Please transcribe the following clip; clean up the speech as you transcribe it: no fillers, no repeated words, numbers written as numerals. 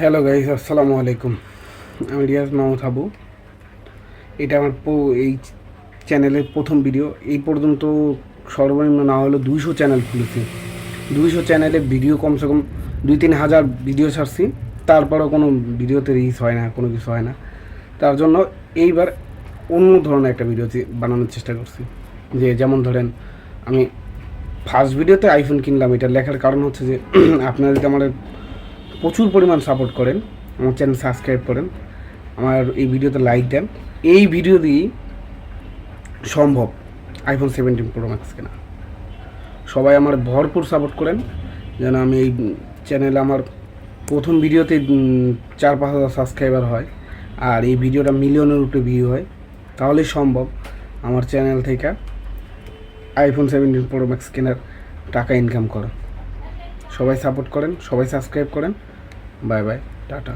Hello guys, আসসালামু আলাইকুম। আমি রিয়াজ মাহমুদ হাবু। এটা আমার এই চ্যানেলের প্রথম ভিডিও। এই পর্যন্ত সর্বনিম্ন না হলেও 200 চ্যানেল খুলেছি। 200 চ্যানেলে ভিডিও কমসে কম 2-3 হাজার ভিডিও ছাড়ছি, তারপরও কোনো ভিডিওতে রিচ হয় না, কোনো কিছু হয় না। তার জন্য এইবার অন্য ধরনের একটা ভিডিও বানানোর চেষ্টা করছি। যেমন ধরেন, আমি ফার্স্ট ভিডিওতে আইফোন কিনলাম, এটা লেখার কারণ হচ্ছে যে আপনারা যদি আমাদের প্রচুর পরিমাণ সাপোর্ট করেন, আমার চ্যানেল সাবস্ক্রাইব করেন, আমার এই ভিডিওতে লাইক দেন, এই ভিডিও দিয়েই সম্ভব আইফোন 17 প্রো ম্যাক্স কেনা। সবাই আমার ভরপুর সাপোর্ট করেন যেন আমি এই চ্যানেলে আমার প্রথম ভিডিওতে 4-5 হাজার সাবস্ক্রাইবার হয় আর এই ভিডিওটা মিলিয়নের উপরে ভিউ হয়, তাহলেই সম্ভব আমার চ্যানেল থেকে আইফোন 17 প্রো ম্যাক্স কেনার টাকা ইনকাম করা। সবাই সাপোর্ট করেন, সবাই সাবস্ক্রাইব করেন। Bye bye, tata.